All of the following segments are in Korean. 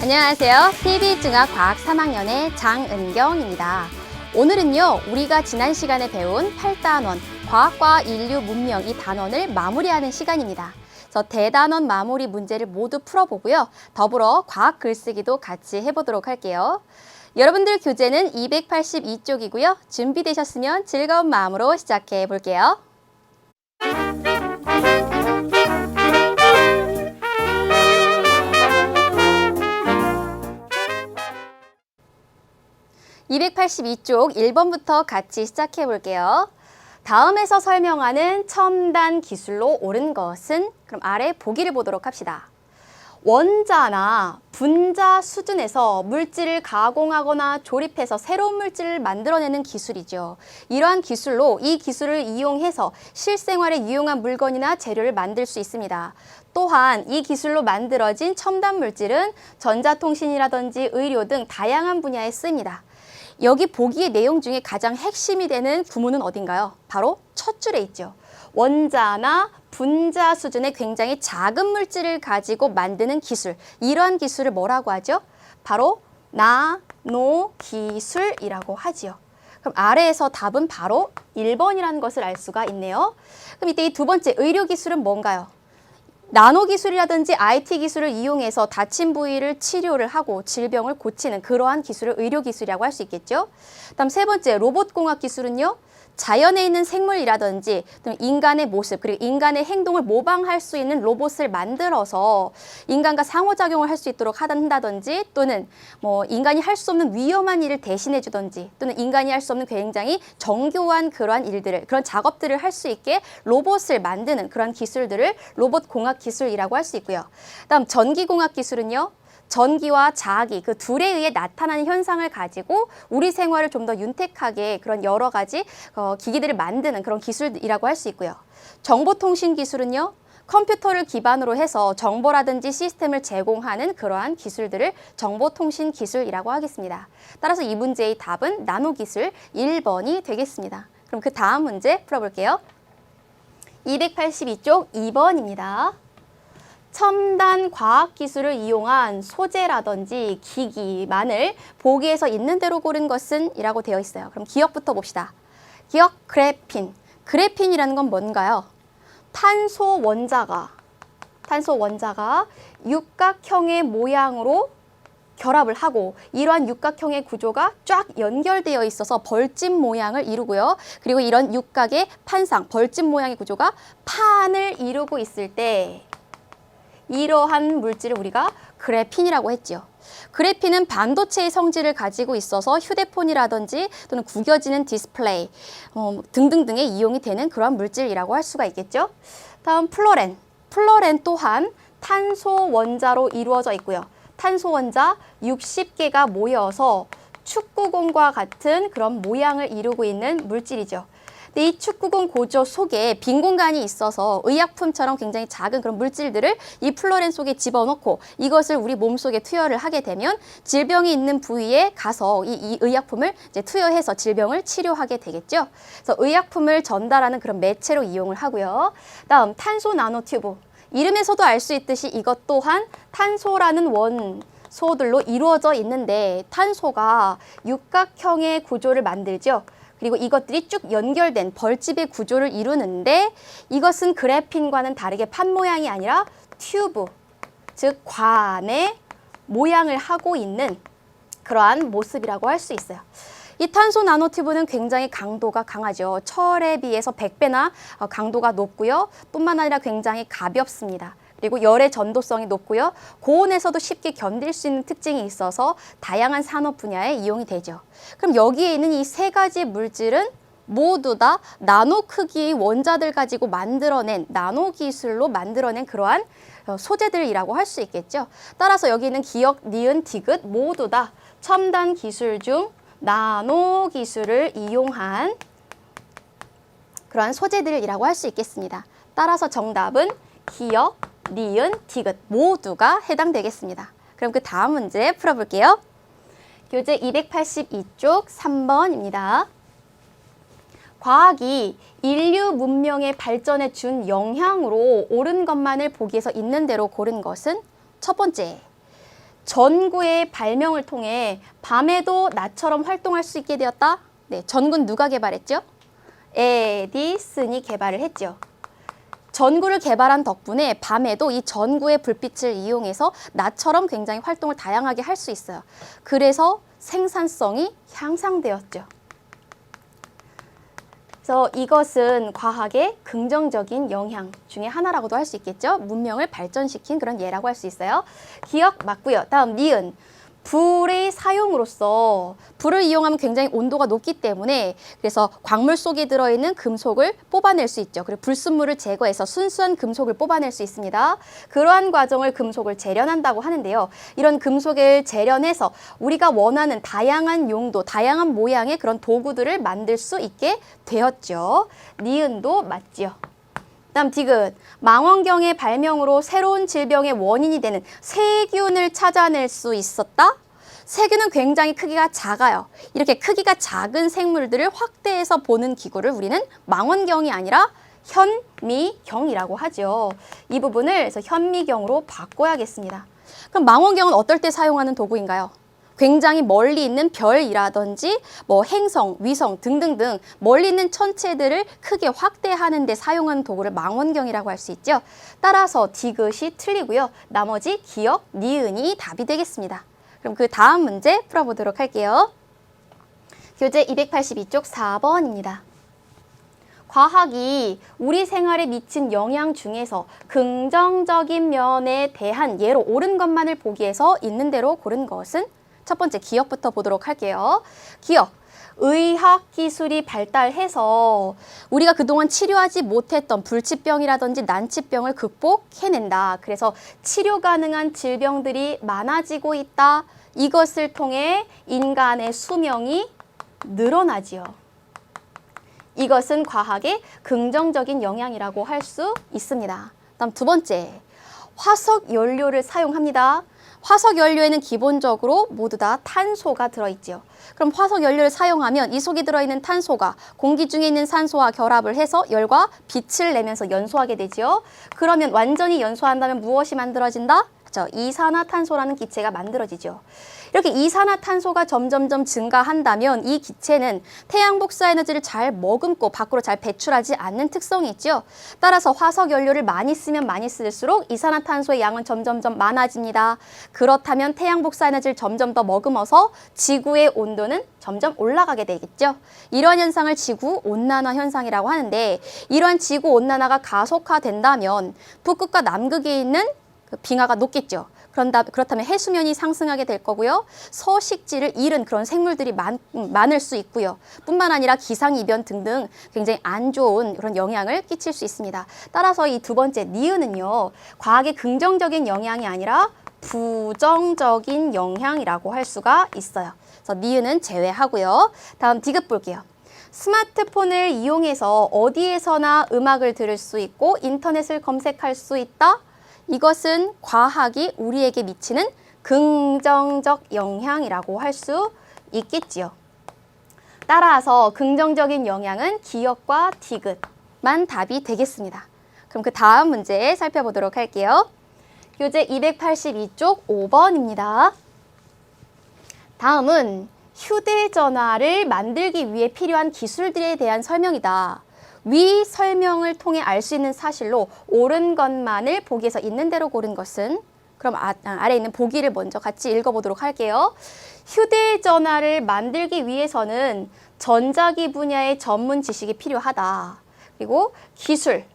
안녕하세요. TV중학과학 3학년의 장은경입니다. 오늘은요, 우리가 지난 시간에 배운 8단원 과학과 인류 문명 이 단원을 마무리하는 시간입니다. 그래서 대단원 마무리 문제를 모두 풀어보고요. 더불어 과학 글쓰기도 같이 해보도록 할게요. 여러분들 교재는 282쪽이고요. 준비되셨으면 즐거운 마음으로 시작해 볼게요. 282쪽 1번부터 같이 시작해 볼게요. 다음에서 설명하는 첨단 기술로 옳은 것은? 그럼 아래 보기를 보도록 합시다. 원자나 분자 수준에서 물질을 가공하거나 조립해서 새로운 물질을 만들어내는 기술이죠. 이러한 기술로 이 기술을 이용해서 실생활에 유용한 물건이나 재료를 만들 수 있습니다. 또한 이 기술로 만들어진 첨단 물질은 전자통신이라든지 의료 등 다양한 분야에 쓰입니다. 여기 보기의 내용 중에 가장 핵심이 되는 구문은 어딘가요? 바로 첫 줄에 있죠. 원자나 분자 수준의 굉장히 작은 물질을 가지고 만드는 기술. 이러한 기술을 뭐라고 하죠? 바로 나노 기술이라고 하지요. 그럼 아래에서 답은 바로 1번이라는 것을 알 수가 있네요. 그럼 이때 이 두 번째 의료 기술은 뭔가요? 나노 기술이라든지 IT 기술을 이용해서 다친 부위를 치료를 하고 질병을 고치는 그러한 기술을 의료 기술이라고 할 수 있겠죠. 다음 세 번째 로봇공학 기술은요. 자연에 있는 생물이라든지 인간의 모습 그리고 인간의 행동을 모방할 수 있는 로봇을 만들어서 인간과 상호작용을 할 수 있도록 한다든지 또는 인간이 할 수 없는 위험한 일을 대신해 주든지 또는 인간이 할 수 없는 굉장히 정교한 그러한 일들을 그런 작업들을 할 수 있게 로봇을 만드는 그런 기술들을 로봇공학 기술이라고 할 수 있고요. 다음 전기공학 기술은요. 전기와 자기 그 둘에 의해 나타나는 현상을 가지고 우리 생활을 좀 더 윤택하게 그런 여러 가지 기기들을 만드는 그런 기술이라고 할 수 있고요. 정보통신 기술은요. 컴퓨터를 기반으로 해서 정보라든지 시스템을 제공하는 그러한 기술들을 정보통신 기술이라고 하겠습니다. 따라서 이 문제의 답은 나노기술 1번이 되겠습니다. 그럼 그 다음 문제 풀어볼게요. 282쪽 2번입니다. 첨단 과학기술을 이용한 소재라든지 기기만을 보기에서 있는 대로 고른 것은? 이라고 되어 있어요. 그럼 기억부터 봅시다. 기억 그래핀. 그래핀이라는 건 뭔가요? 탄소 원자가 육각형의 모양으로 결합을 하고 이러한 육각형의 구조가 쫙 연결되어 있어서 벌집 모양을 이루고요. 그리고 이런 육각의 판상, 벌집 모양의 구조가 판을 이루고 있을 때 이러한 물질을 우리가 그래핀이라고 했죠. 그래핀은 반도체의 성질을 가지고 있어서 휴대폰이라든지 또는 구겨지는 디스플레이 등등등에 이용이 되는 그러한 물질이라고 할 수가 있겠죠. 다음 플로렌. 플로렌 또한 탄소 원자로 이루어져 있고요. 탄소 원자 60개가 모여서 축구공과 같은 그런 모양을 이루고 있는 물질이죠. 근데 이 축구공 고조 속에 빈 공간이 있어서 의약품처럼 굉장히 작은 그런 물질들을 이 플로렌 속에 집어넣고 이것을 우리 몸속에 투여를 하게 되면 질병이 있는 부위에 가서 이 의약품을 이제 투여해서 질병을 치료하게 되겠죠. 그래서 의약품을 전달하는 그런 매체로 이용을 하고요. 다음 탄소 나노튜브. 이름에서도 알 수 있듯이 이것 또한 탄소라는 원소들로 이루어져 있는데 탄소가 육각형의 구조를 만들죠. 그리고 이것들이 쭉 연결된 벌집의 구조를 이루는데 이것은 그래핀과는 다르게 판 모양이 아니라 튜브, 즉 관의 모양을 하고 있는 그러한 모습이라고 할 수 있어요. 이 탄소 나노튜브는 굉장히 강도가 강하죠. 철에 비해서 100배나 강도가 높고요. 뿐만 아니라 굉장히 가볍습니다. 그리고 열의 전도성이 높고요. 고온에서도 쉽게 견딜 수 있는 특징이 있어서 다양한 산업 분야에 이용이 되죠. 그럼 여기에 있는 이 세 가지 물질은 모두 다 나노 크기의 원자들 가지고 만들어낸 나노 기술로 만들어낸 그러한 소재들이라고 할 수 있겠죠. 따라서 여기 있는 기역, 니은, 디귿 모두 다 첨단 기술 중 나노 기술을 이용한 그러한 소재들이라고 할 수 있겠습니다. 따라서 정답은 기역, 니은, 디귿 모두가 해당되겠습니다. 그럼 그 다음 문제 풀어볼게요. 교재 282쪽 3번입니다. 과학이 인류 문명의 발전에 준 영향으로 옳은 것만을 보기에서 있는 대로 고른 것은? 첫 번째, 전구의 발명을 통해 밤에도 나처럼 활동할 수 있게 되었다. 네, 전구는 누가 개발했죠? 에디슨이 개발을 했죠. 전구를 개발한 덕분에 밤에도 이 전구의 불빛을 이용해서 나처럼 굉장히 활동을 다양하게 할 수 있어요. 그래서 생산성이 향상되었죠. 그래서 이것은 과학의 긍정적인 영향 중에 하나라고도 할 수 있겠죠. 문명을 발전시킨 그런 예라고 할 수 있어요. 기억 맞고요. 다음 니은. 불의 사용으로서 불을 이용하면 굉장히 온도가 높기 때문에 그래서 광물 속에 들어있는 금속을 뽑아낼 수 있죠. 그리고 불순물을 제거해서 순수한 금속을 뽑아낼 수 있습니다. 그러한 과정을 금속을 재련한다고 하는데요. 이런 금속을 재련해서 우리가 원하는 다양한 용도, 다양한 모양의 그런 도구들을 만들 수 있게 되었죠. 니은도 맞지요. 다음 디귿. 망원경의 발명으로 새로운 질병의 원인이 되는 세균을 찾아낼 수 있었다. 세균은 굉장히 크기가 작아요. 이렇게 크기가 작은 생물들을 확대해서 보는 기구를 우리는 망원경이 아니라 현미경이라고 하죠. 이 부분을 그래서 현미경으로 바꿔야겠습니다. 그럼 망원경은 어떨 때 사용하는 도구인가요? 굉장히 멀리 있는 별이라든지 뭐 행성, 위성 등등등 멀리 있는 천체들을 크게 확대하는 데 사용하는 도구를 망원경이라고 할 수 있죠. 따라서 디귿이 틀리고요. 나머지 기역, 니은이 답이 되겠습니다. 그럼 그 다음 문제 풀어보도록 할게요. 교재 282쪽 4번입니다. 과학이 우리 생활에 미친 영향 중에서 긍정적인 면에 대한 예로 옳은 것만을 보기 위해서 있는 대로 고른 것은? 첫 번째 기억부터 보도록 할게요. 기억. 의학 기술이 발달해서 우리가 그동안 치료하지 못했던 불치병이라든지 난치병을 극복해낸다. 그래서 치료 가능한 질병들이 많아지고 있다. 이것을 통해 인간의 수명이 늘어나지요. 이것은 과학의 긍정적인 영향이라고 할 수 있습니다. 다음 두 번째. 화석 연료를 사용합니다. 화석 연료에는 기본적으로 모두 다 탄소가 들어있죠. 그럼 화석 연료를 사용하면 이 속에 들어있는 탄소가 공기 중에 있는 산소와 결합을 해서 열과 빛을 내면서 연소하게 되죠. 그러면 완전히 연소한다면 무엇이 만들어진다? 그렇죠. 이산화탄소라는 기체가 만들어지죠. 이렇게 이산화탄소가 점점점 증가한다면 이 기체는 태양 복사 에너지를 잘 머금고 밖으로 잘 배출하지 않는 특성이 있죠. 따라서 화석 연료를 많이 쓰면 많이 쓸수록 이산화탄소의 양은 점점점 많아집니다. 그렇다면 태양 복사 에너지를 점점 더 머금어서 지구의 온도는 점점 올라가게 되겠죠. 이러한 현상을 지구 온난화 현상이라고 하는데 이러한 지구 온난화가 가속화된다면 북극과 남극에 있는 그 빙하가 녹겠죠. 그렇다면 해수면이 상승하게 될 거고요. 서식지를 잃은 그런 생물들이 많을 수 있고요. 뿐만 아니라 기상이변 등등 굉장히 안 좋은 그런 영향을 끼칠 수 있습니다. 따라서 이 두 번째 니은은요. 과학의 긍정적인 영향이 아니라 부정적인 영향이라고 할 수가 있어요. 그래서 니은은 제외하고요. 다음 디귿 볼게요. 스마트폰을 이용해서 어디에서나 음악을 들을 수 있고 인터넷을 검색할 수 있다. 이것은 과학이 우리에게 미치는 긍정적 영향이라고 할 수 있겠지요. 따라서 긍정적인 영향은 기역과 디귿만 답이 되겠습니다. 그럼 그 다음 문제 살펴보도록 할게요. 교재 282쪽 5번입니다. 다음은 휴대전화를 만들기 위해 필요한 기술들에 대한 설명이다. 위 설명을 통해 알 수 있는 사실로 옳은 것만을 보기에서 있는 대로 고른 것은? 그럼 아래 있는 보기를 먼저 같이 읽어보도록 할게요. 휴대전화를 만들기 위해서는 전자기 분야의 전문 지식이 필요하다. 그리고 기술,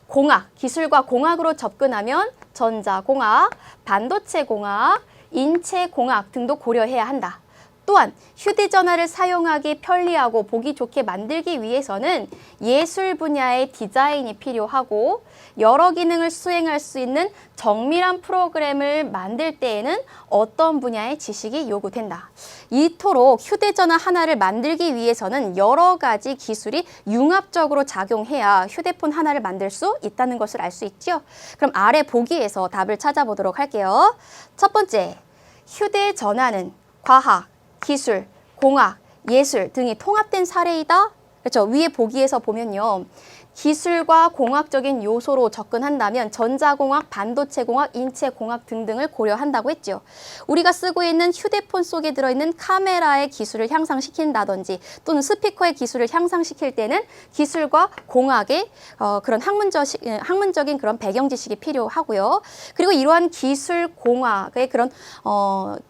공학, 기술과 공학으로 접근하면 전자공학, 반도체공학, 인체공학 등도 고려해야 한다. 또한 휴대전화를 사용하기 편리하고 보기 좋게 만들기 위해서는 예술 분야의 디자인이 필요하고 여러 기능을 수행할 수 있는 정밀한 프로그램을 만들 때에는 어떤 분야의 지식이 요구된다. 이토록 휴대전화 하나를 만들기 위해서는 여러 가지 기술이 융합적으로 작용해야 휴대폰 하나를 만들 수 있다는 것을 알 수 있죠. 그럼 아래 보기에서 답을 찾아보도록 할게요. 첫 번째, 휴대전화는 과학, 기술, 공학, 예술 등이 통합된 사례이다. 그렇죠. 위에 보기에서 보면요. 기술과 공학적인 요소로 접근한다면 전자공학, 반도체공학, 인체공학 등등을 고려한다고 했죠. 우리가 쓰고 있는 휴대폰 속에 들어있는 카메라의 기술을 향상시킨다든지 또는 스피커의 기술을 향상시킬 때는 기술과 공학의 그런 학문적인 그런 배경 지식이 필요하고요. 그리고 이러한 기술, 공학의 그런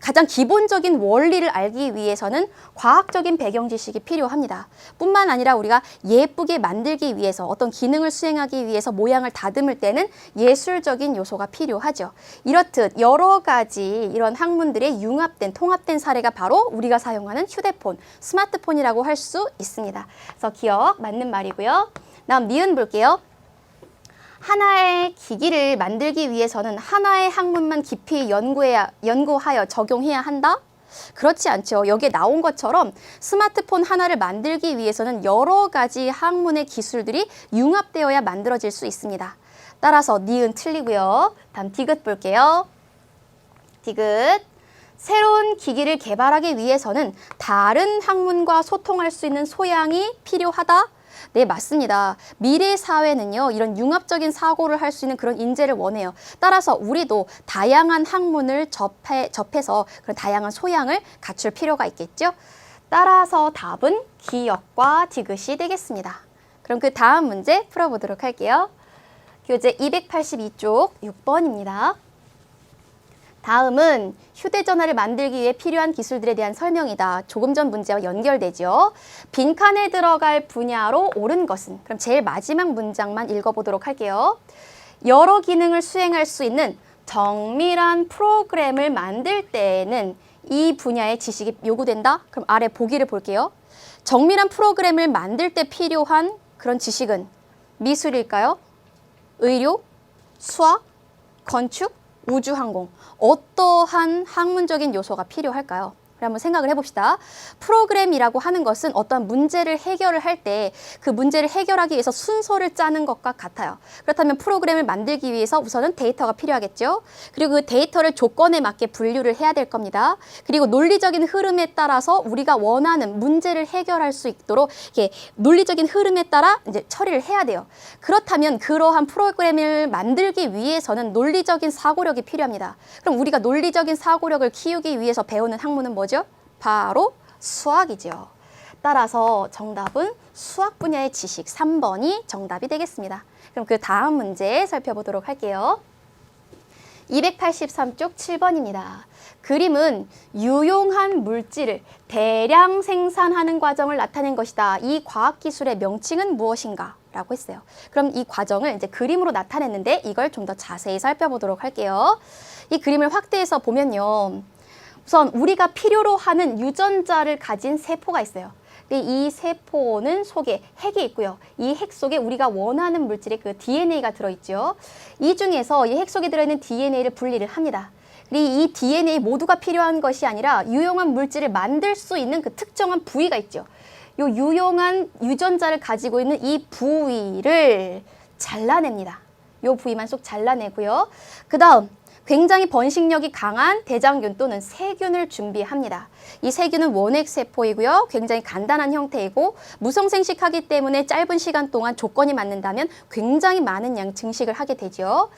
가장 기본적인 원리를 알기 위해서는 과학적인 배경 지식이 필요합니다. 뿐만 아니라 우리가 예쁘게 만들기 위해서 어떤 기능을 수행하기 위해서 모양을 다듬을 때는 예술적인 요소가 필요하죠. 이렇듯 여러 가지 이런 학문들의 융합된, 통합된 사례가 바로 우리가 사용하는 휴대폰, 스마트폰이라고 할 수 있습니다. 그래서 기억 맞는 말이고요. 다음 니은 볼게요. 하나의 기기를 만들기 위해서는 하나의 학문만 깊이 연구하여 적용해야 한다? 그렇지 않죠. 여기에 나온 것처럼 스마트폰 하나를 만들기 위해서는 여러 가지 학문의 기술들이 융합되어야 만들어질 수 있습니다. 따라서 니은 틀리고요. 다음 디귿 볼게요. 디귿. 새로운 기기를 개발하기 위해서는 다른 학문과 소통할 수 있는 소양이 필요하다? 네, 맞습니다. 미래 사회는요, 이런 융합적인 사고를 할 수 있는 그런 인재를 원해요. 따라서 우리도 다양한 학문을 접해서 그런 다양한 소양을 갖출 필요가 있겠죠. 따라서 답은 기역과 디귿이 되겠습니다. 그럼 그 다음 문제 풀어보도록 할게요. 교재 282쪽 6번입니다. 다음은 휴대전화를 만들기 위해 필요한 기술들에 대한 설명이다. 조금 전 문제와 연결되죠. 빈칸에 들어갈 분야로 옳은 것은? 그럼 제일 마지막 문장만 읽어보도록 할게요. 여러 기능을 수행할 수 있는 정밀한 프로그램을 만들 때에는 이 분야의 지식이 요구된다? 그럼 아래 보기를 볼게요. 정밀한 프로그램을 만들 때 필요한 그런 지식은 미술일까요? 의료? 수학? 건축? 우주항공, 어떠한 학문적인 요소가 필요할까요? 한번 생각을 해봅시다. 프로그램이라고 하는 것은 어떤 문제를 해결을 할 때 그 문제를 해결하기 위해서 순서를 짜는 것과 같아요. 그렇다면 프로그램을 만들기 위해서 우선은 데이터가 필요하겠죠. 그리고 그 데이터를 조건에 맞게 분류를 해야 될 겁니다. 그리고 논리적인 흐름에 따라서 우리가 원하는 문제를 해결할 수 있도록 이렇게 논리적인 흐름에 따라 이제 처리를 해야 돼요. 그렇다면 그러한 프로그램을 만들기 위해서는 논리적인 사고력이 필요합니다. 그럼 우리가 논리적인 사고력을 키우기 위해서 배우는 학문은 뭐죠? 바로 수학이죠. 따라서 정답은 수학 분야의 지식 3번이 정답이 되겠습니다. 그럼 그 다음 문제 살펴보도록 할게요. 283쪽 7번입니다. 그림은 유용한 물질을 대량 생산하는 과정을 나타낸 것이다. 이 과학기술의 명칭은 무엇인가? 라고 했어요. 그럼 이 과정을 이제 그림으로 나타냈는데 이걸 좀 더 자세히 살펴보도록 할게요. 이 그림을 확대해서 보면요. 우선 우리가 필요로 하는 유전자를 가진 세포가 있어요. 이 세포는 속에 핵이 있고요. 이 핵 속에 우리가 원하는 물질의 그 DNA가 들어있죠. 이 중에서 이 핵 속에 들어있는 DNA를 분리를 합니다. 그리고 이 DNA 모두가 필요한 것이 아니라 유용한 물질을 만들 수 있는 그 특정한 부위가 있죠. 이 유용한 유전자를 가지고 있는 이 부위를 잘라냅니다. 이 부위만 쏙 잘라내고요. 그 다음 굉장히 번식력이 강한 대장균 또는 세균을 준비합니다. 이 세균은 원핵세포이고요. 굉장히 간단한 형태이고 무성생식하기 때문에 짧은 시간 동안 조건이 맞는다면 굉장히 많은 양 증식을 하게 되죠.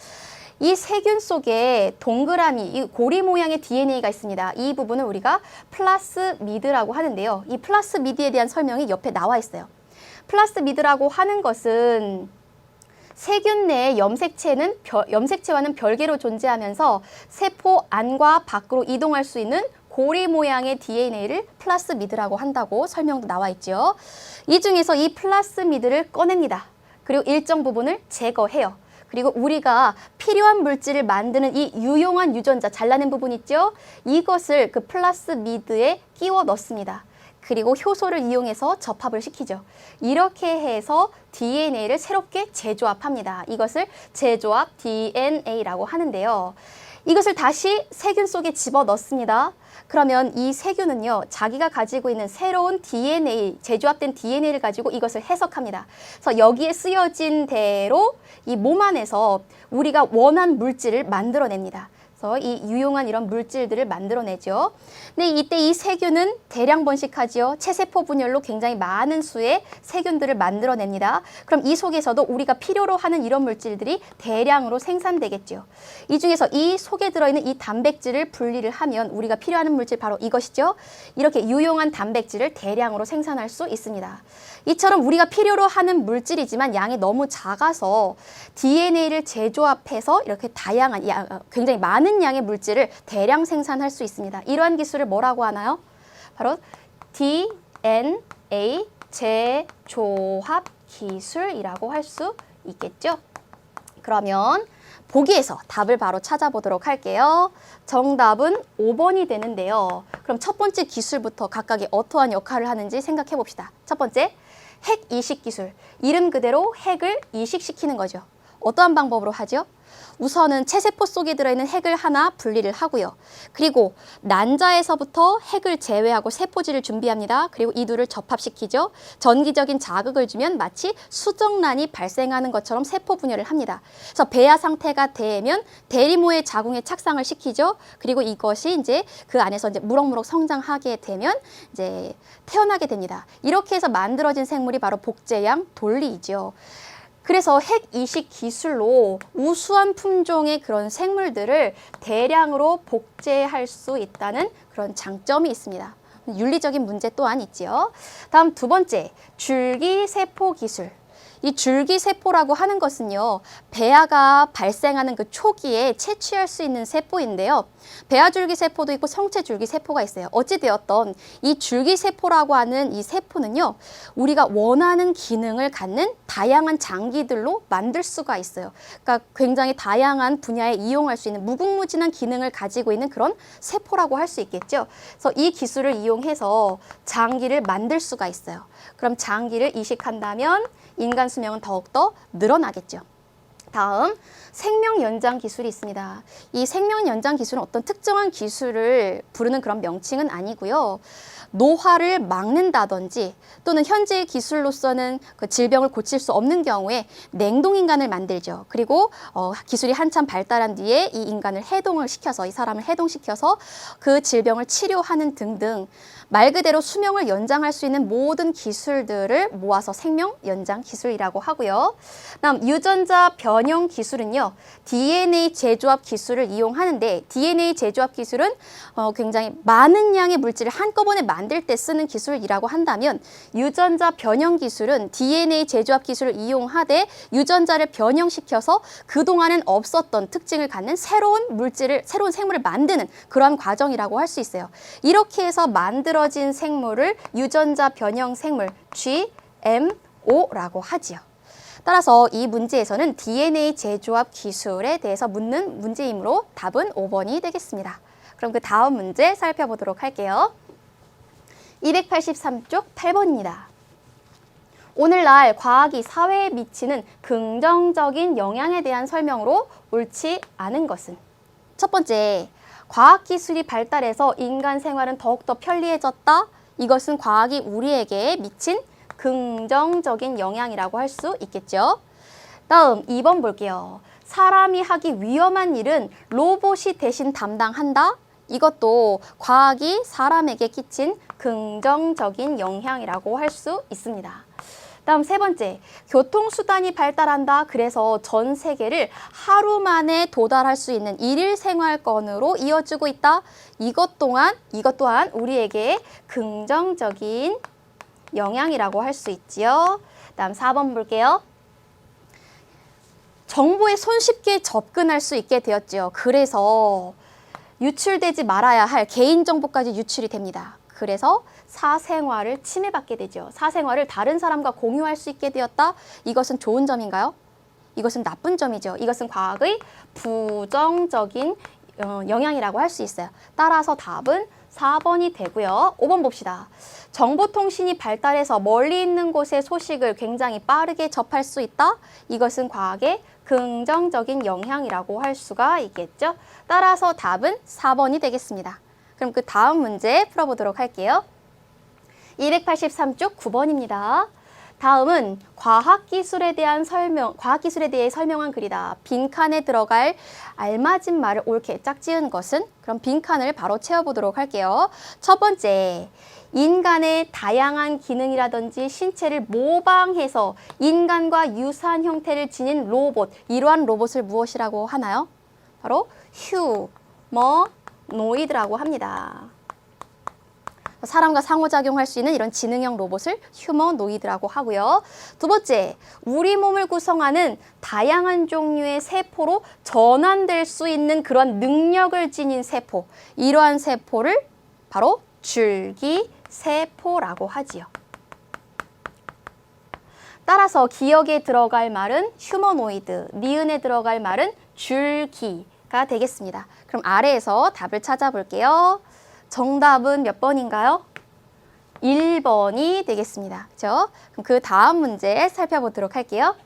이 세균 속에 동그라미, 이 고리 모양의 DNA가 있습니다. 이 부분을 우리가 플라스미드라고 하는데요. 이 플라스미드에 대한 설명이 옆에 나와 있어요. 플라스미드라고 하는 것은 세균 내의 염색체와는 별개로 존재하면서 세포 안과 밖으로 이동할 수 있는 고리 모양의 DNA를 플라스미드라고 한다고 설명도 나와 있죠. 이 중에서 이 플라스미드를 꺼냅니다. 그리고 일정 부분을 제거해요. 그리고 우리가 필요한 물질을 만드는 이 유용한 유전자 잘라낸 부분 있죠? 이것을 그 플라스미드에 끼워 넣습니다. 그리고 효소를 이용해서 접합을 시키죠. 이렇게 해서 DNA를 새롭게 재조합합니다. 이것을 재조합 DNA라고 하는데요. 이것을 다시 세균 속에 집어넣습니다. 그러면 이 세균은요, 자기가 가지고 있는 새로운 DNA, 재조합된 DNA를 가지고 이것을 해석합니다. 그래서 여기에 쓰여진 대로 이 몸 안에서 우리가 원하는 물질을 만들어냅니다. 그래서 이 유용한 이런 물질들을 만들어내죠. 근데 이때 이 세균은 대량 번식하지요. 체세포 분열로 굉장히 많은 수의 세균들을 만들어냅니다. 그럼 이 속에서도 우리가 필요로 하는 이런 물질들이 대량으로 생산되겠죠. 이 중에서 이 속에 들어있는 이 단백질을 분리를 하면 우리가 필요한 물질 바로 이것이죠. 이렇게 유용한 단백질을 대량으로 생산할 수 있습니다. 이처럼 우리가 필요로 하는 물질이지만 양이 너무 작아서 DNA를 재조합해서 이렇게 다양한, 굉장히 많은 양의 물질을 대량 생산할 수 있습니다. 이러한 기술을 뭐라고 하나요? 바로 DNA 재조합 기술이라고 할 수 있겠죠. 그러면 보기에서 답을 바로 찾아보도록 할게요. 정답은 5번이 되는데요. 그럼 첫 번째 기술부터 각각이 어떠한 역할을 하는지 생각해 봅시다. 첫 번째, 핵 이식 기술. 이름 그대로 핵을 이식시키는 거죠. 어떠한 방법으로 하죠? 우선은 체세포 속에 들어있는 핵을 하나 분리를 하고요. 그리고 난자에서부터 핵을 제외하고 세포질을 준비합니다. 그리고 이 둘을 접합시키죠. 전기적인 자극을 주면 마치 수정란이 발생하는 것처럼 세포 분열을 합니다. 그래서 배아 상태가 되면 대리모의 자궁에 착상을 시키죠. 그리고 이것이 이제 그 안에서 이제 무럭무럭 성장하게 되면 이제 태어나게 됩니다. 이렇게 해서 만들어진 생물이 바로 복제양 돌리이죠. 그래서 핵 이식 기술로 우수한 품종의 그런 생물들을 대량으로 복제할 수 있다는 그런 장점이 있습니다. 윤리적인 문제 또한 있지요. 다음 두 번째, 줄기세포 기술. 이 줄기세포라고 하는 것은요, 배아가 발생하는 그 초기에 채취할 수 있는 세포인데요. 배아줄기세포도 있고 성체줄기세포가 있어요. 어찌되었던 이 줄기세포라고 하는 이 세포는요, 우리가 원하는 기능을 갖는 다양한 장기들로 만들 수가 있어요. 그러니까 굉장히 다양한 분야에 이용할 수 있는 무궁무진한 기능을 가지고 있는 그런 세포라고 할 수 있겠죠. 그래서 이 기술을 이용해서 장기를 만들 수가 있어요. 그럼 장기를 이식한다면 인간 수명은 더욱더 늘어나겠죠. 다음, 생명 연장 기술이 있습니다. 이 생명 연장 기술은 어떤 특정한 기술을 부르는 그런 명칭은 아니고요. 노화를 막는다든지 또는 현재의 기술로서는 그 질병을 고칠 수 없는 경우에 냉동인간을 만들죠. 그리고 기술이 한참 발달한 뒤에 이 인간을 해동을 시켜서, 이 사람을 해동시켜서 그 질병을 치료하는 등등 말 그대로 수명을 연장할 수 있는 모든 기술들을 모아서 생명 연장 기술이라고 하고요. 다음 유전자 변형 기술은요, DNA 재조합 기술을 이용하는데, DNA 재조합 기술은 굉장히 많은 양의 물질을 한꺼번에 만들 때 쓰는 기술이라고 한다면, 유전자 변형 기술은 DNA 재조합 기술을 이용하되 유전자를 변형시켜서 그동안은 없었던 특징을 갖는 새로운 물질을, 새로운 생물을 만드는 그러한 과정이라고 할 수 있어요. 이렇게 해서 만들어진 생물을 유전자 변형 생물 GMO라고 하지요. 따라서 이 문제에서는 DNA 재조합 기술에 대해서 묻는 문제이므로 답은 5번이 되겠습니다. 그럼 그 다음 문제 살펴보도록 할게요. 283쪽 8번입니다. 오늘날 과학이 사회에 미치는 긍정적인 영향에 대한 설명으로 옳지 않은 것은? 첫 번째, 과학기술이 발달해서 인간 생활은 더욱더 편리해졌다. 이것은 과학이 우리에게 미친 긍정적인 영향이라고 할 수 있겠죠. 다음 2번 볼게요. 사람이 하기 위험한 일은 로봇이 대신 담당한다. 이것도 과학이 사람에게 끼친 긍정적인 영향이라고 할 수 있습니다. 다음 세 번째, 교통수단이 발달한다. 그래서 전 세계를 하루 만에 도달할 수 있는 일일 생활권으로 이어지고 있다. 이것 또한 우리에게 긍정적인 영향이라고 할 수 있지요. 다음 4번 볼게요. 정보에 손쉽게 접근할 수 있게 되었지요. 그래서 유출되지 말아야 할 개인정보까지 유출이 됩니다. 그래서 사생활을 침해받게 되죠. 사생활을 다른 사람과 공유할 수 있게 되었다. 이것은 좋은 점인가요? 이것은 나쁜 점이죠. 이것은 과학의 부정적인 영향이라고 할 수 있어요. 따라서 답은 4번이 되고요. 5번 봅시다. 정보통신이 발달해서 멀리 있는 곳의 소식을 굉장히 빠르게 접할 수 있다. 이것은 과학의 긍정적인 영향이라고 할 수가 있겠죠. 따라서 답은 4번이 되겠습니다. 그럼 그 다음 문제 풀어보도록 할게요. 283쪽 9번입니다. 다음은 과학기술에 대해 설명한 글이다. 빈칸에 들어갈 알맞은 말을 옳게 짝지은 것은? 그럼 빈칸을 바로 채워보도록 할게요. 첫 번째, 인간의 다양한 기능이라든지 신체를 모방해서 인간과 유사한 형태를 지닌 로봇, 이러한 로봇을 무엇이라고 하나요? 바로 휴머노이드라고 합니다. 사람과 상호작용할 수 있는 이런 지능형 로봇을 휴머노이드라고 하고요. 두 번째, 우리 몸을 구성하는 다양한 종류의 세포로 전환될 수 있는 그런 능력을 지닌 세포, 이러한 세포를 바로 줄기세포라고 하지요. 따라서 기억에 들어갈 말은 휴머노이드, 니은에 들어갈 말은 줄기가 되겠습니다. 그럼 아래에서 답을 찾아볼게요. 정답은 몇 번인가요? 1번이 되겠습니다. 그렇죠? 그럼 그 다음 문제 살펴보도록 할게요.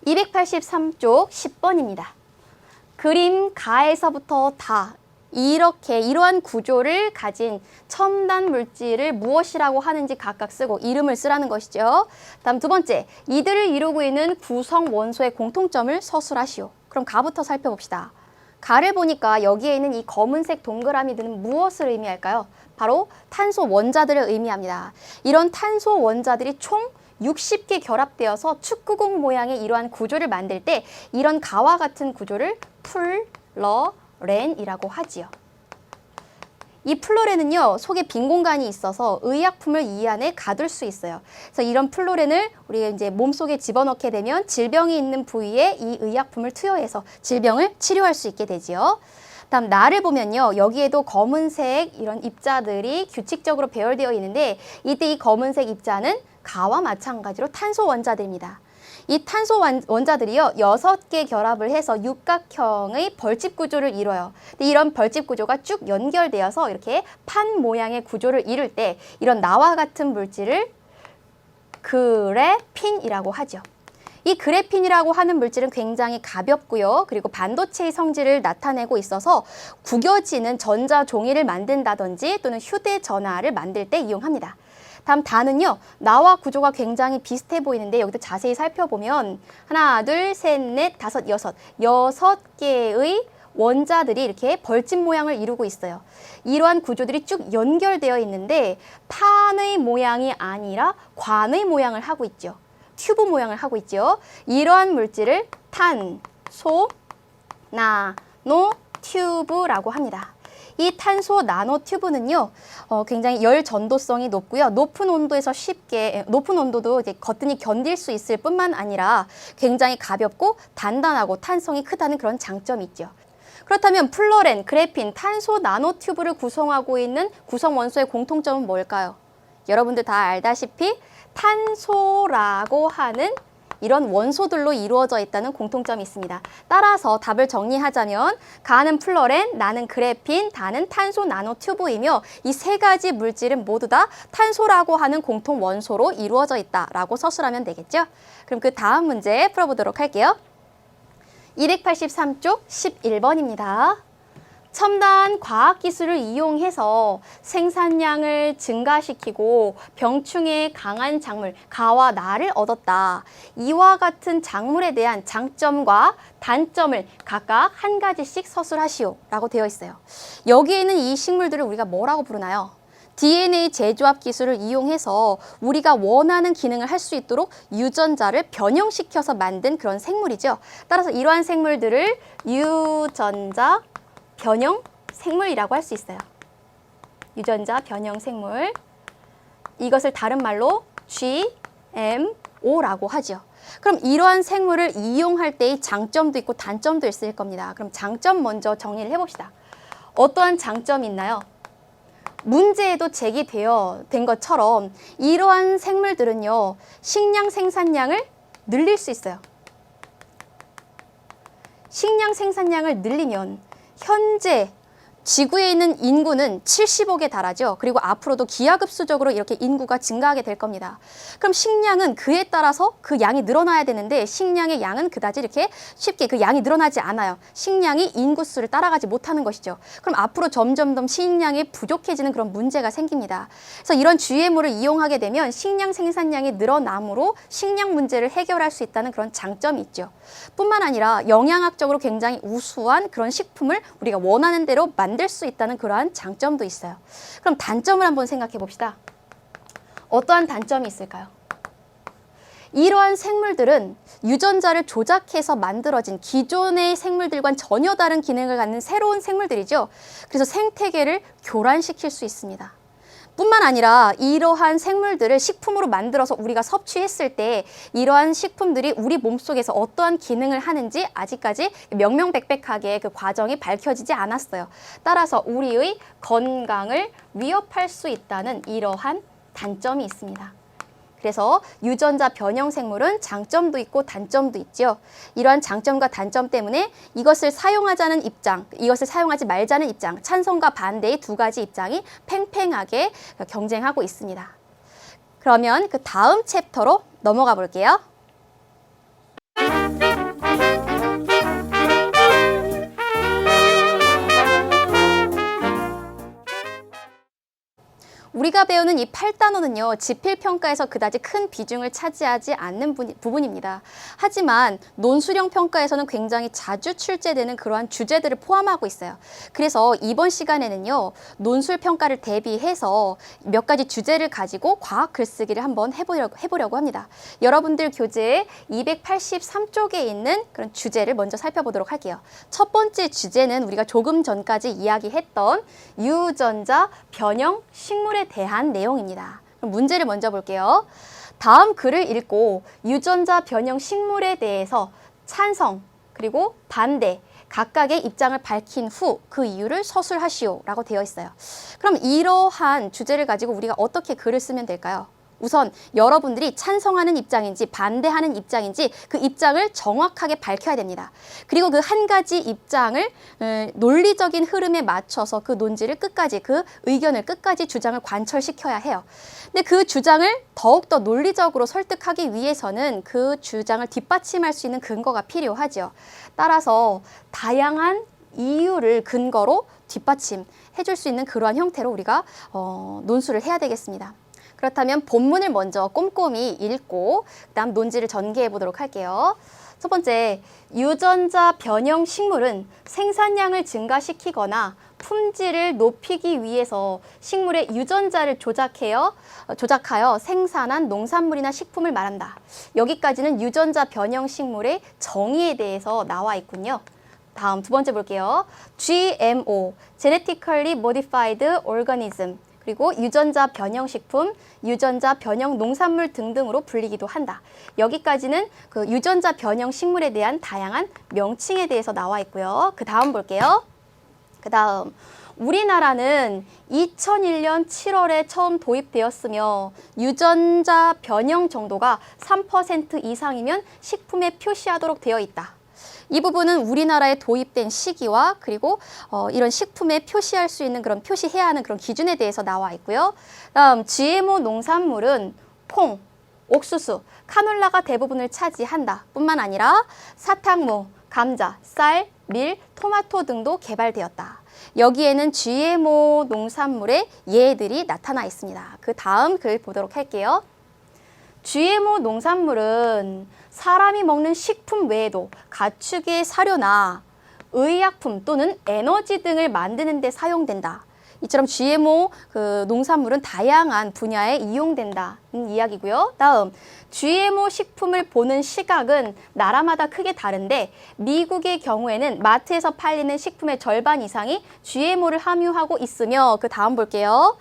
283쪽 10번입니다. 그림 가에서부터 다 이러한 구조를 가진 첨단 물질을 무엇이라고 하는지 각각 쓰고 이름을 쓰라는 것이죠. 다음 두 번째, 이들을 이루고 있는 구성 원소의 공통점을 서술하시오. 그럼 가부터 살펴봅시다. 가를 보니까 여기에 있는 이 검은색 동그라미들은 무엇을 의미할까요? 바로 탄소 원자들을 의미합니다. 이런 탄소 원자들이 총 60개 결합되어서 축구공 모양의 이러한 구조를 만들 때 이런 가와 같은 구조를 플러렌이라고 하지요. 이 플로렌은요, 속에 빈 공간이 있어서 의약품을 이 안에 가둘 수 있어요. 그래서 이런 플로렌을 우리가 이제 몸속에 집어넣게 되면 질병이 있는 부위에 이 의약품을 투여해서 질병을 치료할 수 있게 되지요. 다음 나를 보면요, 여기에도 검은색 이런 입자들이 규칙적으로 배열되어 있는데 이때 이 검은색 입자는 가와 마찬가지로 탄소 원자들입니다. 이 탄소 원자들이요, 6개 결합을 해서 육각형의 벌집 구조를 이뤄요. 이런 벌집 구조가 쭉 연결되어서 이렇게 판 모양의 구조를 이룰 때 이런 나와 같은 물질을 그래핀이라고 하죠. 이 그래핀이라고 하는 물질은 굉장히 가볍고요. 그리고 반도체의 성질을 나타내고 있어서 구겨지는 전자종이를 만든다든지 또는 휴대전화를 만들 때 이용합니다. 다음 다는요, 나와 구조가 굉장히 비슷해 보이는데 여기도 자세히 살펴보면 하나, 둘, 셋, 넷, 다섯, 여섯 개의 원자들이 이렇게 벌집 모양을 이루고 있어요. 이러한 구조들이 쭉 연결되어 있는데 판의 모양이 아니라 관의 모양을 하고 있죠. 튜브 모양을 하고 있죠. 이러한 물질을 탄소 나노 튜브라고 합니다. 이 탄소 나노 튜브는요, 굉장히 열 전도성이 높고요. 높은 온도도 이제 거뜬히 견딜 수 있을 뿐만 아니라 굉장히 가볍고 단단하고 탄성이 크다는 그런 장점이 있죠. 그렇다면 플로렌, 그래핀, 탄소 나노 튜브를 구성하고 있는 구성 원소의 공통점은 뭘까요? 여러분들 다 알다시피 탄소라고 하는 이런 원소들로 이루어져 있다는 공통점이 있습니다. 따라서 답을 정리하자면 가는 플로렌, 나는 그래핀, 다는 탄소 나노 튜브이며 이 세 가지 물질은 모두 다 탄소라고 하는 공통 원소로 이루어져 있다라고 서술하면 되겠죠? 그럼 그 다음 문제 풀어보도록 할게요. 283쪽 11번입니다. 첨단 과학기술을 이용해서 생산량을 증가시키고 병충해에 강한 작물, 가와 나를 얻었다. 이와 같은 작물에 대한 장점과 단점을 각각 한 가지씩 서술하시오 라고 되어 있어요. 여기에 있는 이 식물들을 우리가 뭐라고 부르나요? DNA 재조합 기술을 이용해서 우리가 원하는 기능을 할 수 있도록 유전자를 변형시켜서 만든 그런 생물이죠. 따라서 이러한 생물들을 유전자 변형 생물이라고 할 수 있어요. 유전자 변형 생물. 이것을 다른 말로 GMO라고 하죠. 그럼 이러한 생물을 이용할 때의 장점도 있고 단점도 있을 겁니다. 그럼 장점 먼저 정리를 해봅시다. 어떠한 장점이 있나요? 문제에도 제기된 것처럼 이러한 생물들은요, 식량 생산량을 늘릴 수 있어요. 식량 생산량을 늘리면 현재 지구에 있는 인구는 70억에 달하죠. 그리고 앞으로도 기하급수적으로 이렇게 인구가 증가하게 될 겁니다. 그럼 식량은 그에 따라서 그 양이 늘어나야 되는데 식량의 양은 그다지 이렇게 쉽게 그 양이 늘어나지 않아요. 식량이 인구수를 따라가지 못하는 것이죠. 그럼 앞으로 점점 더 식량이 부족해지는 그런 문제가 생깁니다. 그래서 이런 GMO를 이용하게 되면 식량 생산량이 늘어남으로 식량 문제를 해결할 수 있다는 그런 장점이 있죠. 뿐만 아니라 영양학적으로 굉장히 우수한 그런 식품을 우리가 원하는 대로 만들 수 있다는 그러한 장점도 있어요. 그럼 단점을 한번 생각해 봅시다. 어떠한 단점이 있을까요? 이러한 생물들은 유전자를 조작해서 만들어진 기존의 생물들과는 전혀 다른 기능을 갖는 새로운 생물들이죠. 그래서 생태계를 교란시킬 수 있습니다. 뿐만 아니라 이러한 생물들을 식품으로 만들어서 우리가 섭취했을 때 이러한 식품들이 우리 몸속에서 어떠한 기능을 하는지 아직까지 명명백백하게 그 과정이 밝혀지지 않았어요. 따라서 우리의 건강을 위협할 수 있다는 이러한 단점이 있습니다. 그래서 유전자 변형 생물은 장점도 있고 단점도 있죠. 이러한 장점과 단점 때문에 이것을 사용하자는 입장, 이것을 사용하지 말자는 입장, 찬성과 반대의 두 가지 입장이 팽팽하게 경쟁하고 있습니다. 그러면 그 다음 챕터로 넘어가 볼게요. 우리가 배우는 이 8단원은요, 지필평가에서 그다지 큰 비중을 차지하지 않는 부분입니다. 하지만 논술형 평가에서는 굉장히 자주 출제되는 그러한 주제들을 포함하고 있어요. 그래서 이번 시간에는요, 논술평가를 대비해서 몇 가지 주제를 가지고 과학 글쓰기를 한번 해보려고 합니다. 여러분들 교재에 283쪽에 있는 그런 주제를 먼저 살펴보도록 할게요. 첫 번째 주제는 우리가 조금 전까지 이야기했던 유전자 변형 식물에 대한 내용입니다. 그럼 문제를 먼저 볼게요. 다음 글을 읽고 유전자 변형 식물에 대해서 찬성 그리고 반대 각각의 입장을 밝힌 후 그 이유를 서술하시오 라고 되어 있어요. 그럼 이러한 주제를 가지고 우리가 어떻게 글을 쓰면 될까요? 우선 여러분들이 찬성하는 입장인지 반대하는 입장인지 그 입장을 정확하게 밝혀야 됩니다. 그리고 그 한 가지 입장을 논리적인 흐름에 맞춰서 그 논지를 끝까지, 그 의견을 끝까지 주장을 관철시켜야 해요. 근데 그 주장을 더욱더 논리적으로 설득하기 위해서는 그 주장을 뒷받침할 수 있는 근거가 필요하죠. 따라서 다양한 이유를 근거로 뒷받침해 줄 수 있는 그러한 형태로 우리가 논술을 해야 되겠습니다. 그렇다면 본문을 먼저 꼼꼼히 읽고 그다음 논지를 전개해 보도록 할게요. 첫 번째, 유전자 변형 식물은 생산량을 증가시키거나 품질을 높이기 위해서 식물의 유전자를 조작하여 생산한 농산물이나 식품을 말한다. 여기까지는 유전자 변형 식물의 정의에 대해서 나와 있군요. 다음 두 번째 볼게요. GMO, Genetically Modified Organism. 그리고 유전자 변형 식품, 유전자 변형 농산물 등등으로 불리기도 한다. 여기까지는 그 유전자 변형 식물에 대한 다양한 명칭에 대해서 나와 있고요. 그 다음 볼게요. 그 다음 우리나라는 2001년 7월에 처음 도입되었으며 유전자 변형 정도가 3% 이상이면 식품에 표시하도록 되어 있다. 이 부분은 우리나라에 도입된 시기와 그리고 이런 식품에 표시할 수 있는 그런 표시해야 하는 그런 기준에 대해서 나와 있고요. 다음 GMO 농산물은 콩, 옥수수, 카놀라가 대부분을 차지한다. 뿐만 아니라 사탕무, 감자, 쌀, 밀, 토마토 등도 개발되었다. 여기에는 GMO 농산물의 예들이 나타나 있습니다. 그 다음 글 보도록 할게요. GMO 농산물은 사람이 먹는 식품 외에도 가축의 사료나 의약품 또는 에너지 등을 만드는 데 사용된다. 이처럼 GMO 농산물은 다양한 분야에 이용된다는 이야기고요. 다음, GMO 식품을 보는 시각은 나라마다 크게 다른데 미국의 경우에는 마트에서 팔리는 식품의 절반 이상이 GMO를 함유하고 있으며 그 다음 볼게요.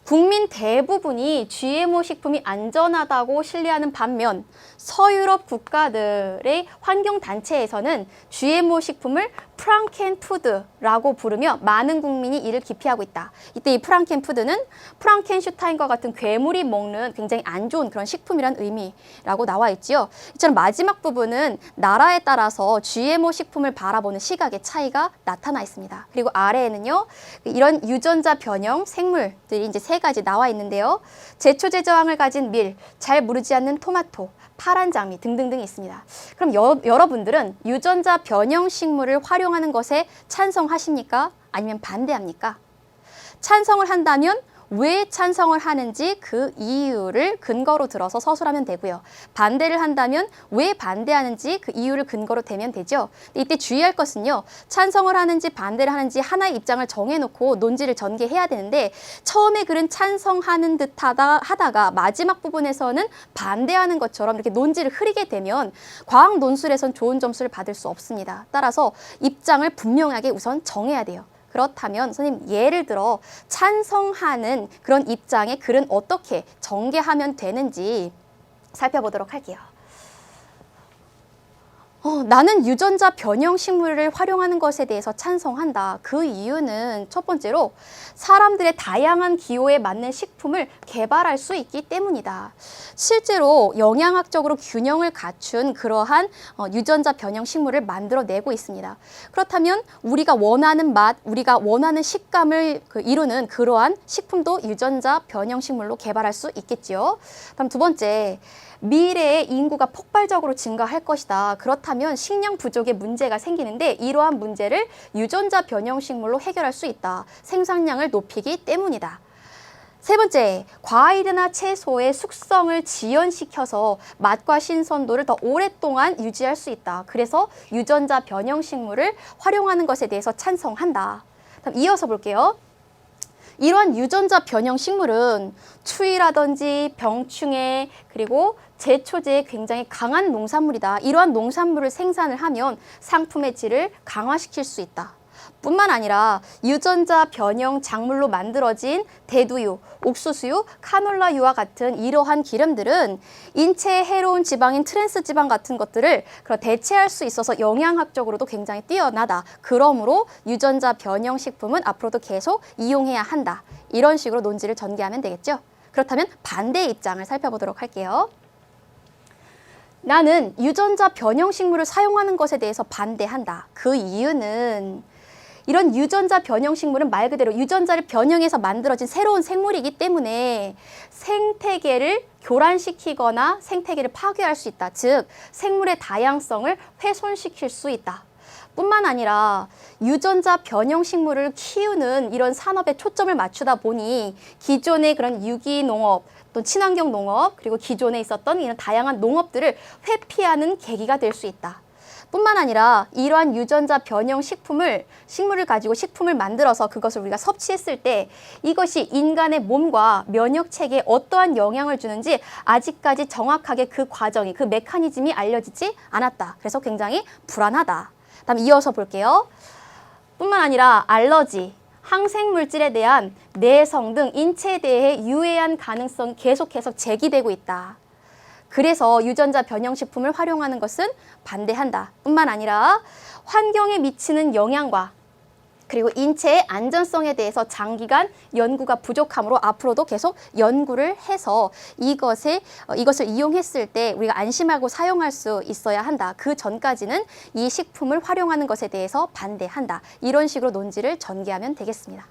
국민 대부분이 GMO 식품이 안전하다고 신뢰하는 반면 서유럽 국가들의 환경단체에서는 GMO 식품을 프랑켄푸드라고 부르며 많은 국민이 이를 기피하고 있다. 이때 이 프랑켄푸드는 프랑켄슈타인과 같은 괴물이 먹는 굉장히 안 좋은 그런 식품이란 의미라고 나와 있지요. 이처럼 마지막 부분은 나라에 따라서 GMO 식품을 바라보는 시각의 차이가 나타나 있습니다. 그리고 아래에는요, 이런 유전자 변형 생물들이 이제 3가지 나와 있는데요. 제초제 저항을 가진 밀, 잘 무르지 않는 토마토, 파란 장미 등등등이 있습니다. 그럼 여러분들은 유전자 변형 식물을 활용하는 것에 찬성하십니까? 아니면 반대합니까? 찬성을 한다면 왜 찬성을 하는지 그 이유를 근거로 들어서 서술하면 되고요. 반대를 한다면 왜 반대하는지 그 이유를 근거로 대면 되죠. 이때 주의할 것은요. 찬성을 하는지 반대를 하는지 하나의 입장을 정해놓고 논지를 전개해야 되는데 처음에 글은 찬성하는 듯 하다가 마지막 부분에서는 반대하는 것처럼 이렇게 논지를 흐리게 되면 과학 논술에선 좋은 점수를 받을 수 없습니다. 따라서 입장을 분명하게 우선 정해야 돼요. 그렇다면 선생님 예를 들어 찬성하는 그런 입장의 글은 어떻게 전개하면 되는지 살펴보도록 할게요. 나는 유전자 변형 식물을 활용하는 것에 대해서 찬성한다. 그 이유는 첫 번째로 사람들의 다양한 기호에 맞는 식품을 개발할 수 있기 때문이다. 실제로 영양학적으로 균형을 갖춘 그러한 유전자 변형 식물을 만들어내고 있습니다. 그렇다면 우리가 원하는 맛, 우리가 원하는 식감을 이루는 그러한 식품도 유전자 변형 식물로 개발할 수 있겠지요. 다음 두 번째, 미래에 인구가 폭발적으로 증가할 것이다. 그렇다면 식량 부족의 문제가 생기는데 이러한 문제를 유전자 변형 식물로 해결할 수 있다. 생산량을 높이기 때문이다. 세 번째, 과일이나 채소의 숙성을 지연시켜서 맛과 신선도를 더 오랫동안 유지할 수 있다. 그래서 유전자 변형 식물을 활용하는 것에 대해서 찬성한다. 다음 이어서 볼게요. 이러한 유전자 변형 식물은 추위라든지 병충해 그리고 제초제에 굉장히 강한 농산물이다. 이러한 농산물을 생산을 하면 상품의 질을 강화시킬 수 있다. 뿐만 아니라 유전자 변형 작물로 만들어진 대두유, 옥수수유, 카놀라유와 같은 이러한 기름들은 인체에 해로운 지방인 트랜스 지방 같은 것들을 대체할 수 있어서 영양학적으로도 굉장히 뛰어나다. 그러므로 유전자 변형 식품은 앞으로도 계속 이용해야 한다. 이런 식으로 논지를 전개하면 되겠죠. 그렇다면 반대의 입장을 살펴보도록 할게요. 나는 유전자 변형 식물을 사용하는 것에 대해서 반대한다. 그 이유는 이런 유전자 변형 식물은 말 그대로 유전자를 변형해서 만들어진 새로운 생물이기 때문에 생태계를 교란시키거나 생태계를 파괴할 수 있다. 즉, 생물의 다양성을 훼손시킬 수 있다. 뿐만 아니라 유전자 변형 식물을 키우는 이런 산업에 초점을 맞추다 보니 기존의 그런 유기농업, 또 친환경 농업, 그리고 기존에 있었던 이런 다양한 농업들을 회피하는 계기가 될 수 있다. 뿐만 아니라 이러한 유전자 변형 식물을 가지고 식품을 만들어서 그것을 우리가 섭취했을 때 이것이 인간의 몸과 면역 체계에 어떠한 영향을 주는지 아직까지 정확하게 그 과정이, 그 메커니즘이 알려지지 않았다. 그래서 굉장히 불안하다. 다음 이어서 볼게요. 뿐만 아니라 알러지, 항생물질에 대한 내성 등 인체에 대해 유해한 가능성이 계속해서 제기되고 있다. 그래서 유전자 변형 식품을 활용하는 것은 반대한다. 뿐만 아니라 환경에 미치는 영향과 그리고 인체의 안전성에 대해서 장기간 연구가 부족하므로 앞으로도 계속 연구를 해서 이것을 이용했을 때 우리가 안심하고 사용할 수 있어야 한다. 그 전까지는 이 식품을 활용하는 것에 대해서 반대한다. 이런 식으로 논지를 전개하면 되겠습니다.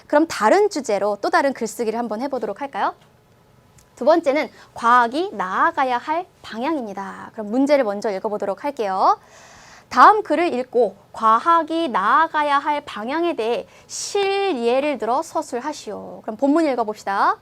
그럼 다른 주제로 또 다른 글쓰기를 한번 해보도록 할까요? 두 번째는 과학이 나아가야 할 방향입니다. 그럼 문제를 먼저 읽어보도록 할게요. 다음 글을 읽고 과학이 나아가야 할 방향에 대해 실예를 들어 서술하시오. 그럼 본문 읽어봅시다.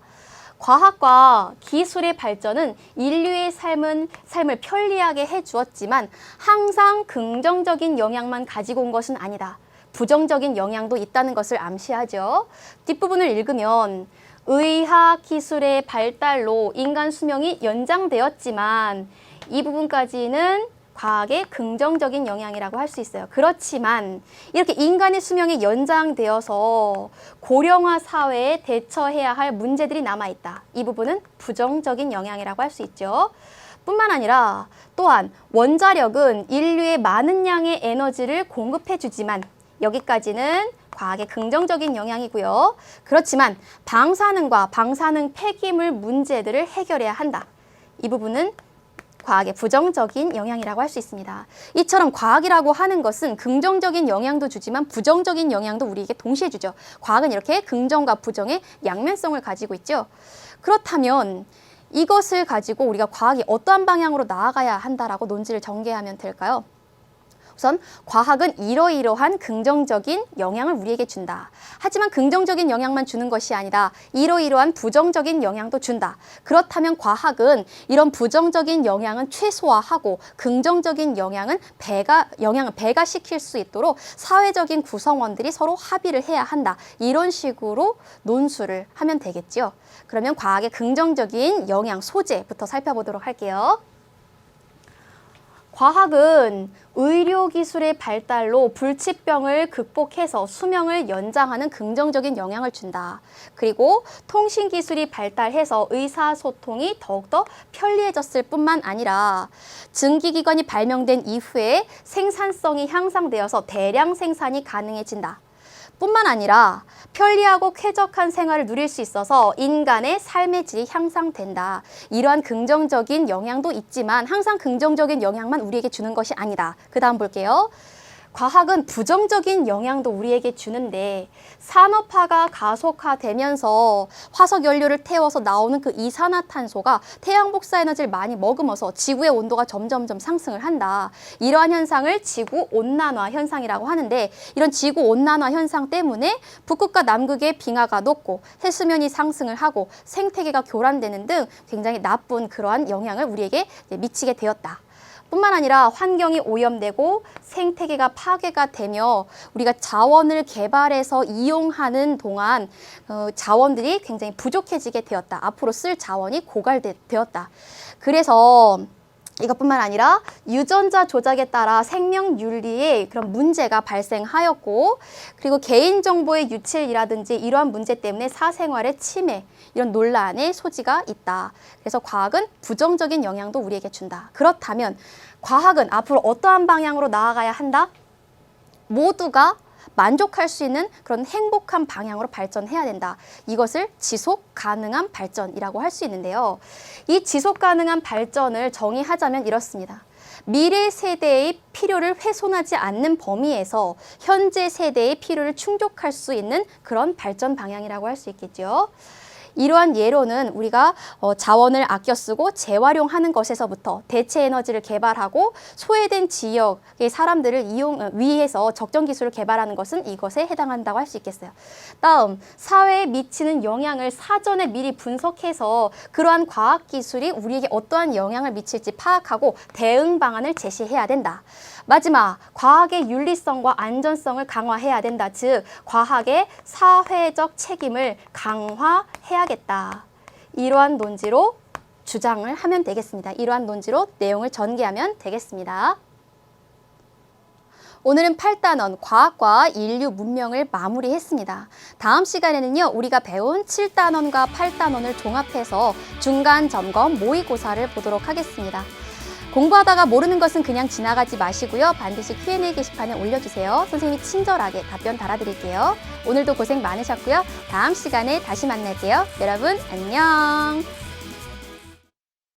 과학과 기술의 발전은 인류의 삶을 편리하게 해주었지만 항상 긍정적인 영향만 가지고 온 것은 아니다. 부정적인 영향도 있다는 것을 암시하죠. 뒷부분을 읽으면 의학 기술의 발달로 인간 수명이 연장되었지만 이 부분까지는 과학의 긍정적인 영향이라고 할 수 있어요. 그렇지만 이렇게 인간의 수명이 연장되어서 고령화 사회에 대처해야 할 문제들이 남아있다. 이 부분은 부정적인 영향이라고 할 수 있죠. 뿐만 아니라 또한 원자력은 인류에 많은 양의 에너지를 공급해주지만 여기까지는 과학의 긍정적인 영향이고요. 그렇지만 방사능과 방사능 폐기물 문제들을 해결해야 한다. 이 부분은 과학의 부정적인 영향이라고 할 수 있습니다. 이처럼 과학이라고 하는 것은 긍정적인 영향도 주지만 부정적인 영향도 우리에게 동시에 주죠. 과학은 이렇게 긍정과 부정의 양면성을 가지고 있죠. 그렇다면 이것을 가지고 우리가 과학이 어떠한 방향으로 나아가야 한다라고 논지를 전개하면 될까요? 우선 과학은 이러이러한 긍정적인 영향을 우리에게 준다. 하지만 긍정적인 영향만 주는 것이 아니라 이러이러한 부정적인 영향도 준다. 그렇다면 과학은 이런 부정적인 영향은 최소화하고 긍정적인 영향은 배가시킬 수 있도록 사회적인 구성원들이 서로 합의를 해야 한다. 이런 식으로 논술을 하면 되겠죠. 그러면 과학의 긍정적인 영향 소재부터 살펴보도록 할게요. 과학은 의료기술의 발달로 불치병을 극복해서 수명을 연장하는 긍정적인 영향을 준다. 그리고 통신기술이 발달해서 의사소통이 더욱더 편리해졌을 뿐만 아니라 증기기관이 발명된 이후에 생산성이 향상되어서 대량 생산이 가능해진다. 뿐만 아니라 편리하고 쾌적한 생활을 누릴 수 있어서 인간의 삶의 질이 향상된다. 이러한 긍정적인 영향도 있지만 항상 긍정적인 영향만 우리에게 주는 것이 아니다. 그 다음 볼게요. 과학은 부정적인 영향도 우리에게 주는데 산업화가 가속화되면서 화석연료를 태워서 나오는 그 이산화탄소가 태양 복사 에너지를 많이 머금어서 지구의 온도가 점점점 상승을 한다. 이러한 현상을 지구온난화 현상이라고 하는데 이런 지구온난화 현상 때문에 북극과 남극의 빙하가 녹고 해수면이 상승을 하고 생태계가 교란되는 등 굉장히 나쁜 그러한 영향을 우리에게 미치게 되었다. 뿐만 아니라 환경이 오염되고 생태계가 파괴가 되며 우리가 자원을 개발해서 이용하는 동안 자원들이 굉장히 부족해지게 되었다. 앞으로 쓸 자원이 고갈되었다. 그래서 이것뿐만 아니라 유전자 조작에 따라 생명윤리에 그런 문제가 발생하였고 그리고 개인정보의 유출이라든지 이러한 문제 때문에 사생활의 침해 이런 논란의 소지가 있다. 그래서 과학은 부정적인 영향도 우리에게 준다. 그렇다면 과학은 앞으로 어떠한 방향으로 나아가야 한다? 모두가 만족할 수 있는 그런 행복한 방향으로 발전해야 된다. 이것을 지속 가능한 발전이라고 할 수 있는데요. 이 지속 가능한 발전을 정의하자면 이렇습니다. 미래 세대의 필요를 훼손하지 않는 범위에서 현재 세대의 필요를 충족할 수 있는 그런 발전 방향이라고 할 수 있겠죠. 이러한 예로는 우리가 자원을 아껴 쓰고 재활용하는 것에서부터 대체 에너지를 개발하고 소외된 지역의 사람들을 위해서 적정 기술을 개발하는 것은 이것에 해당한다고 할 수 있겠어요. 다음, 사회에 미치는 영향을 사전에 미리 분석해서 그러한 과학기술이 우리에게 어떠한 영향을 미칠지 파악하고 대응 방안을 제시해야 된다. 마지막, 과학의 윤리성과 안전성을 강화해야 된다. 즉, 과학의 사회적 책임을 강화해야겠다. 이러한 논지로 주장을 하면 되겠습니다. 이러한 논지로 내용을 전개하면 되겠습니다. 오늘은 8단원 과학과 인류 문명을 마무리했습니다. 다음 시간에는요, 우리가 배운 7단원과 8단원을 종합해서 중간 점검 모의고사를 보도록 하겠습니다. 공부하다가 모르는 것은 그냥 지나가지 마시고요. 반드시 Q&A 게시판에 올려주세요. 선생님이 친절하게 답변 달아드릴게요. 오늘도 고생 많으셨고요. 다음 시간에 다시 만날게요. 여러분 안녕.